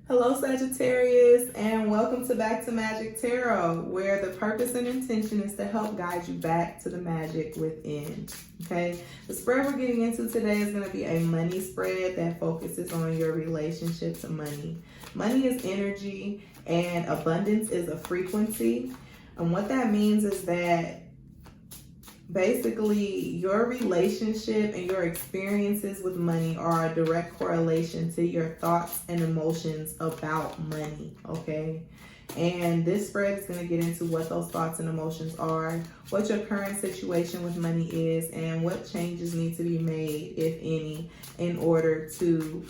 Hello Sagittarius, and welcome to Back to Magic Tarot, where the purpose and intention is to help guide you back to the magic within. Okay, the spread we're getting into today is going to be a money spread that focuses on your relationship to money. Money is energy and abundance is a frequency. And what that means is that basically your relationship and your experiences with money are a direct correlation to your thoughts and emotions about money, okay? And this spread is going to get into what those thoughts and emotions are, what your current situation with money is, and what changes need to be made, if any, in order to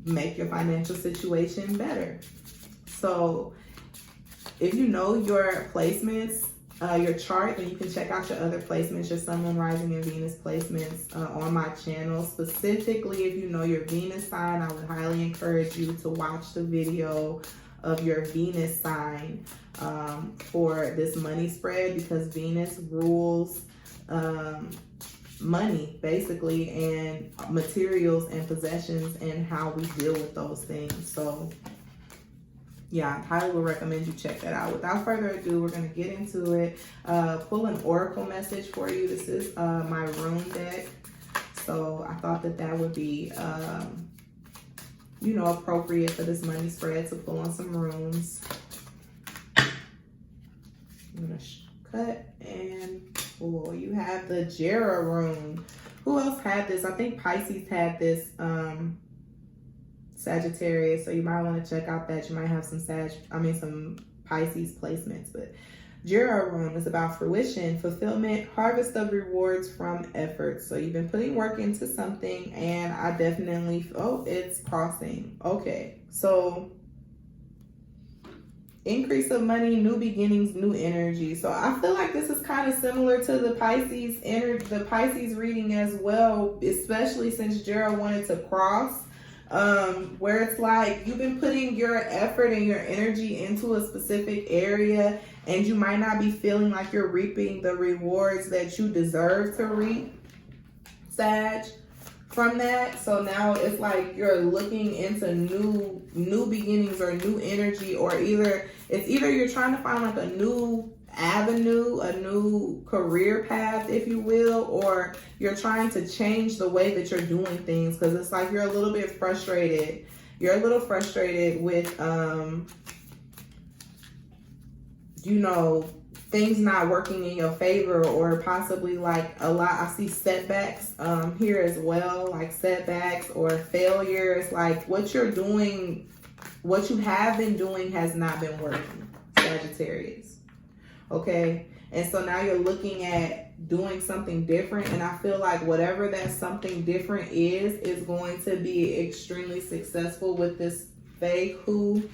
make your financial situation better. So if you know your placements, your chart, then you can check out your other placements, your Sun, Moon, Rising, and Venus placements on my channel. Specifically, if you know your Venus sign, I would highly encourage you to watch the video of your Venus sign for this money spread, because Venus rules money, basically, and materials and possessions and how we deal with those things. So yeah, I highly would recommend you check that out. Without further ado, we're going to get into it. Pull an oracle message for you. This is my rune deck. So I thought that would be, appropriate for this money spread to pull on some runes. I'm going to cut and pull. You have the Jera rune. Who else had this? I think Pisces had this. Sagittarius, so you might want to check out that. You might have some some Pisces placements. But Jera rune is about fruition, fulfillment, harvest of rewards from effort. So you've been putting work into something, and I definitely, it's crossing. Okay, so increase of money, new beginnings, new energy. So I feel like this is kind of similar to the Pisces energy, the Pisces reading as well, especially since Jera wanted to cross. Where it's like you've been putting your effort and your energy into a specific area, and you might not be feeling like you're reaping the rewards that you deserve to reap, Sag, from that. So now it's like you're looking into new beginnings or new energy, or either you're trying to find like a new avenue, a new career path, if you will, or you're trying to change the way that you're doing things, because it's like you're a little bit frustrated. You're a little frustrated with things not working in your favor, or possibly like a lot. I see setbacks here as well, like setbacks or failures. Like what you're doing, what you have been doing has not been working, Sagittarius. Okay, and so now you're looking at doing something different, and I feel like whatever that something different is going to be extremely successful with this Fae Hu.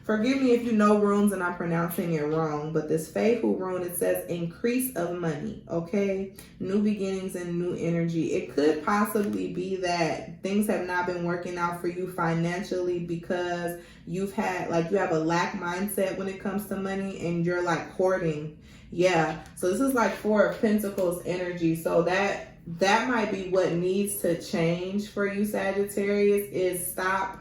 Forgive me if you know runes and I'm pronouncing it wrong, but this Fae Hu rune, it says increase of money, okay? New beginnings and new energy. It could possibly be that things have not been working out for you financially because you have a lack mindset when it comes to money, and you're like hoarding. Yeah, so this is like Four of Pentacles energy. So that might be what needs to change for you, Sagittarius, is stop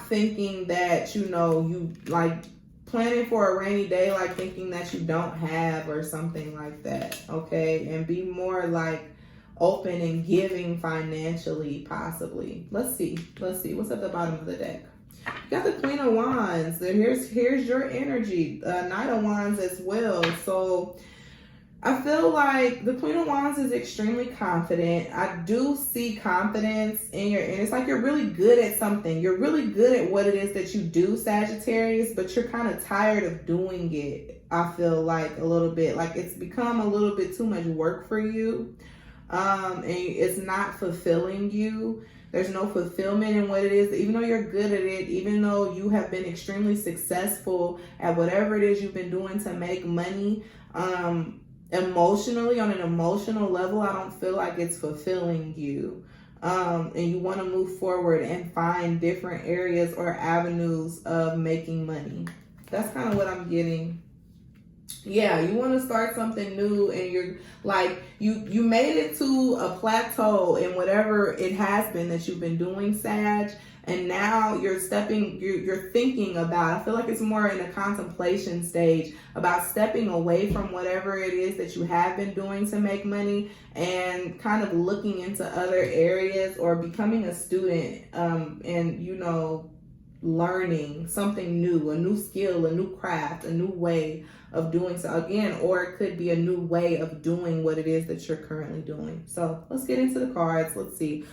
thinking that, you like planning for a rainy day, like thinking that you don't have or something like that, okay? And be more like open and giving financially, possibly. Let's see what's at the bottom of the deck. You got the Queen of Wands. Here's your energy, Knight of Wands as well. So I feel like the Queen of Wands is extremely confident. I do see confidence in and it's like you're really good at something. You're really good at what it is that you do, Sagittarius, but you're kind of tired of doing it. I feel like a little bit, like it's become a little bit too much work for you. And it's not fulfilling you. There's no fulfillment in what it is, even though you're good at it, even though you have been extremely successful at whatever it is you've been doing to make money. Emotionally, on an emotional level, I don't feel like it's fulfilling you. And you want to move forward and find different areas or avenues of making money. That's kind of what I'm getting. Yeah, you want to start something new, and you're like, you made it to a plateau in whatever it has been that you've been doing, Sag. And now you're thinking about, I feel like it's more in a contemplation stage about stepping away from whatever it is that you have been doing to make money and kind of looking into other areas or becoming a student, and, you know, learning something new, a new skill, a new craft, a new way of doing so again, or it could be a new way of doing what it is that you're currently doing. So let's get into the cards. Let's see.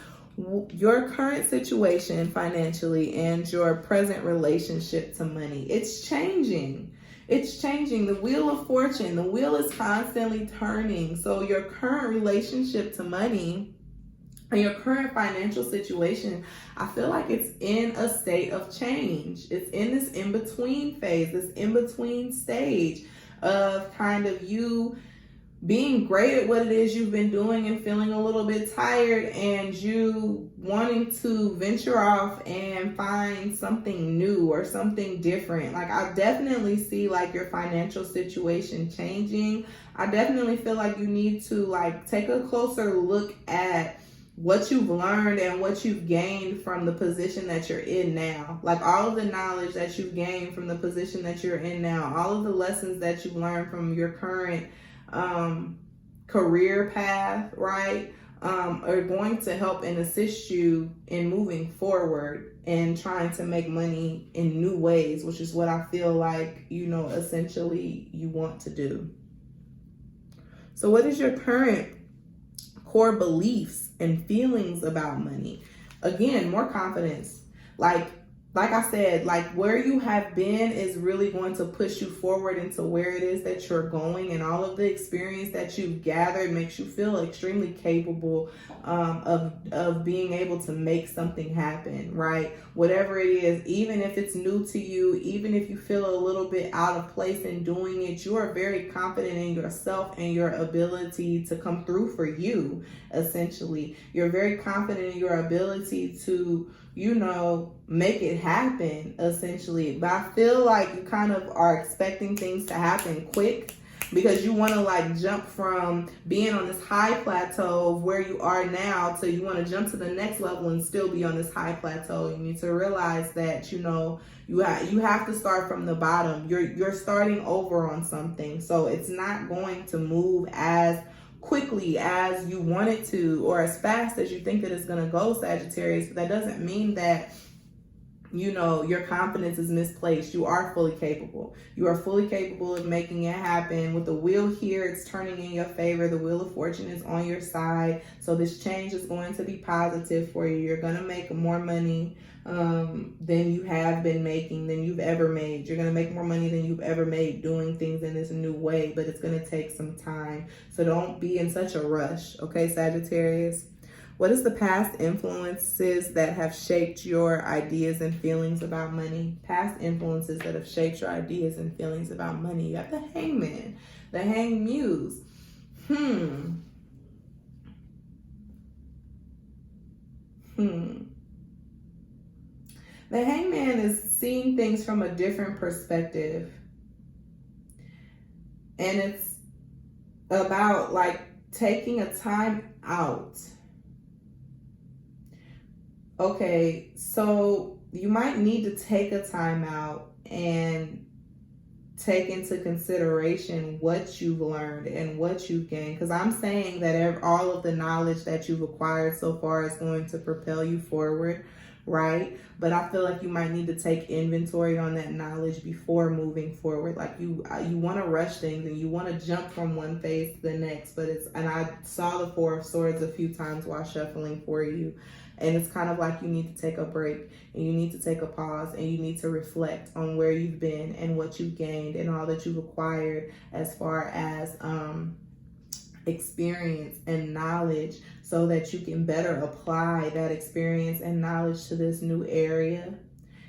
Your current situation financially and your present relationship to money. It's changing. It's changing. The wheel of fortune, the wheel is constantly turning. So your current relationship to money and your current financial situation, I feel like it's in a state of change. It's in this in-between phase, this in-between stage of kind of you being great at what it is you've been doing and feeling a little bit tired, and you wanting to venture off and find something new or something different. Like, I definitely see like your financial situation changing. I definitely feel like you need to like take a closer look at what you've learned and what you've gained from the position that you're in now. Like, all of the knowledge that you've gained from the position that you're in now, all of the lessons that you've learned from your current career path, right, are going to help and assist you in moving forward and trying to make money in new ways, which is what I feel like, you know, essentially you want to do. So what is your current core beliefs and feelings about money? Again, more confidence. Like I said, like where you have been is really going to push you forward into where it is that you're going, and all of the experience that you've gathered makes you feel extremely capable of being able to make something happen, right? Whatever it is, even if it's new to you, even if you feel a little bit out of place in doing it, you are very confident in yourself and your ability to come through for you, essentially. You're very confident in your ability to, you know, make it happen, essentially. But I feel like you kind of are expecting things to happen quick because you want to like jump from being on this high plateau of where you are now to you want to jump to the next level and still be on this high plateau. You need to realize that, you know, you have to start from the bottom. You're starting over on something. So it's not going to move as quickly as you want it to or as fast as you think that it's going to go, Sagittarius. But that doesn't mean that, you know, your confidence is misplaced. You are fully capable. You are fully capable of making it happen. With the wheel here, it's turning in your favor. The wheel of fortune is on your side. So this change is going to be positive for you. You're going to make more money than you have been making, than you've ever made. You're going to make more money than you've ever made doing things in this new way, but it's going to take some time. So don't be in such a rush, okay, Sagittarius? What is the past influences that have shaped your ideas and feelings about money? Past influences that have shaped your ideas and feelings about money. You have the Hangman, the Hanged Muse. The Hangman is seeing things from a different perspective. And it's about like taking a time out. Okay, so you might need to take a time out and take into consideration what you've learned and what you've gained. Because I'm saying that all of the knowledge that you've acquired so far is going to propel you forward, right? But I feel like you might need to take inventory on that knowledge before moving forward. Like you want to rush things and you want to jump from one phase to the next. And I saw the Four of Swords a few times while shuffling for you. And it's kind of like you need to take a break and you need to take a pause and you need to reflect on where you've been and what you've gained and all that you've acquired as far as experience and knowledge, so that you can better apply that experience and knowledge to this new area.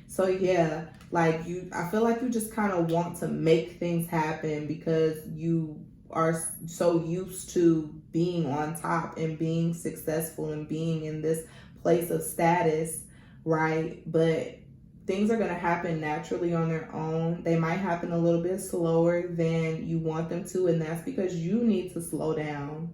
So yeah, like I feel like you just kind of want to make things happen because you are so used to being on top and being successful and being in this place of status, right? But things are going to happen naturally on their own. They might happen a little bit slower than you want them to, and that's because you need to slow down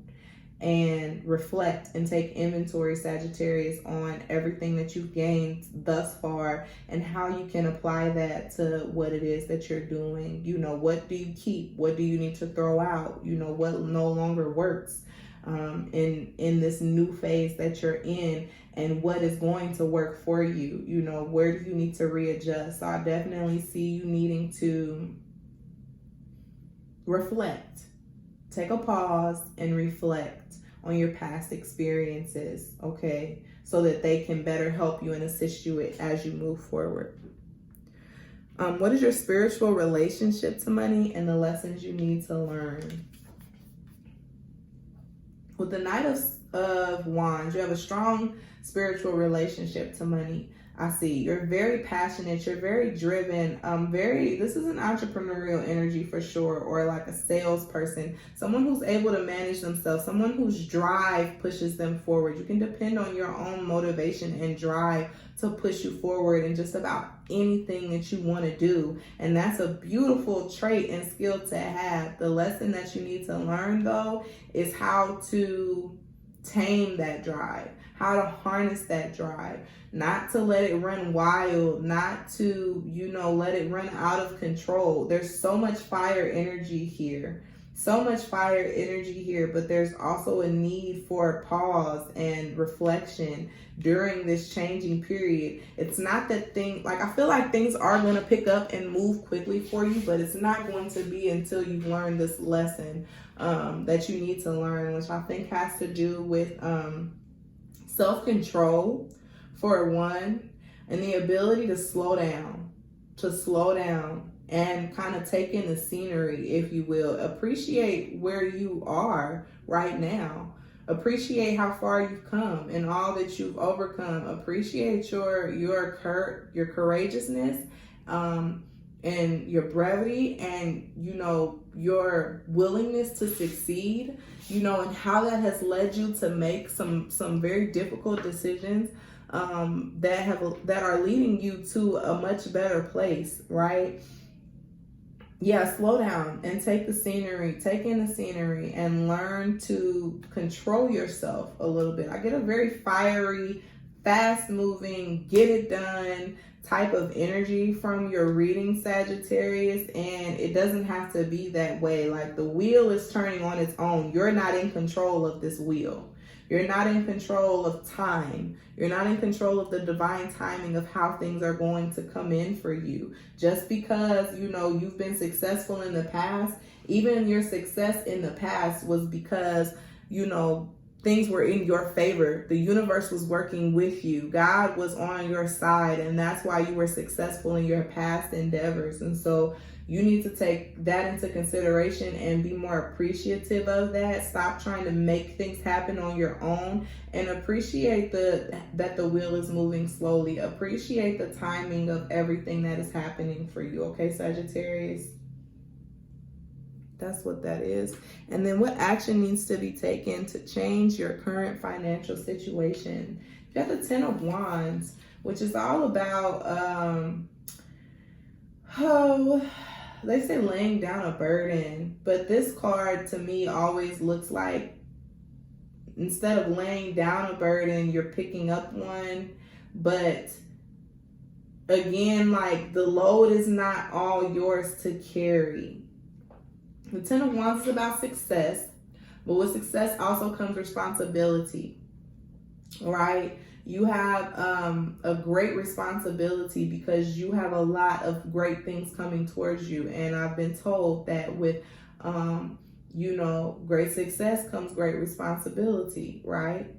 and reflect and take inventory, Sagittarius, on everything that you've gained thus far and how you can apply that to what it is that you're doing. You know, what do you keep? What do you need to throw out? You know, what no longer works in this new phase that you're in, and what is going to work for you. You know, where do you need to readjust? So I definitely see you needing to reflect. Take a pause and reflect on your past experiences, okay? So that they can better help you and assist you as you move forward. What is your spiritual relationship to money and the lessons you need to learn? With the Knight of Wands, you have a strong spiritual relationship to money. I see you're very passionate, you're very driven, this is an entrepreneurial energy for sure, or like a salesperson, someone who's able to manage themselves, someone whose drive pushes them forward. You can depend on your own motivation and drive to push you forward in just about anything that you want to do. And that's a beautiful trait and skill to have. The lesson that you need to learn, though, is how to tame that drive, how to harness that drive, not to let it run wild, not to, let it run out of control. There's so much fire energy here, but there's also a need for pause and reflection during this changing period. It's not that I feel like things are going to pick up and move quickly for you, but it's not going to be until you've learned this lesson that you need to learn, which I think has to do with self-control, for one, and the ability to slow down and kind of take in the scenery, if you will. Appreciate where you are right now. Appreciate how far you've come and all that you've overcome. Appreciate your courageousness and your brevity and, your willingness to succeed, and how that has led you to make some very difficult decisions that are leading you to a much better place, right? Yeah, slow down and take in the scenery and learn to control yourself a little bit. I get a very fiery, fast moving, get it done type of energy from your reading, Sagittarius, and it doesn't have to be that way. Like, the wheel is turning on its own. You're not in control of this wheel. You're not in control of time. You're not in control of the divine timing of how things are going to come in for you. Just because, you've been successful in the past, even your success in the past was because, things were in your favor. The universe was working with you. God was on your side, and that's why you were successful in your past endeavors. And so you need to take that into consideration and be more appreciative of that. Stop trying to make things happen on your own and appreciate that the wheel is moving slowly. Appreciate the timing of everything that is happening for you. Okay, Sagittarius? That's what that is. And then what action needs to be taken to change your current financial situation? You have the Ten of Wands, which is all about, they say laying down a burden, but this card to me always looks like, instead of laying down a burden, you're picking up one. But again, like, the load is not all yours to carry. The Ten of Wands is about success, but with success also comes responsibility, right? You have a great responsibility because you have a lot of great things coming towards you. And I've been told that with, great success comes great responsibility, right?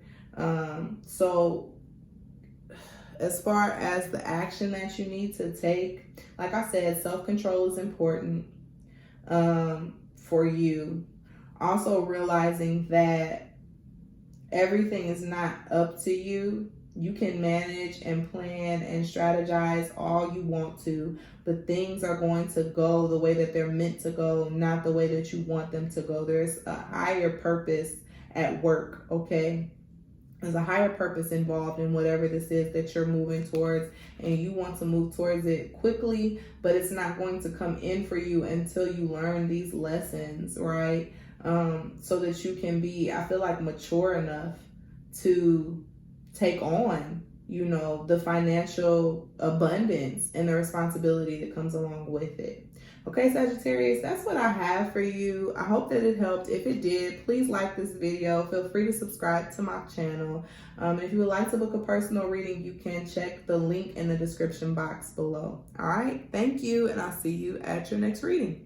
So as far as the action that you need to take, like I said, self-control is important for you. Also realizing that everything is not up to you. You can manage and plan and strategize all you want to, but things are going to go the way that they're meant to go, not the way that you want them to go. There's a higher purpose at work, okay? There's a higher purpose involved in whatever this is that you're moving towards, and you want to move towards it quickly, but it's not going to come in for you until you learn these lessons, right? so that you can be, I feel like, mature enough to take on, you know, the financial abundance and the responsibility that comes along with it. Okay, Sagittarius, that's what I have for you. I hope that it helped. If it did, please like this video. Feel free to subscribe to my channel. If you would like to book a personal reading, you can check the link in the description box below. All right, thank you, and I'll see you at your next reading.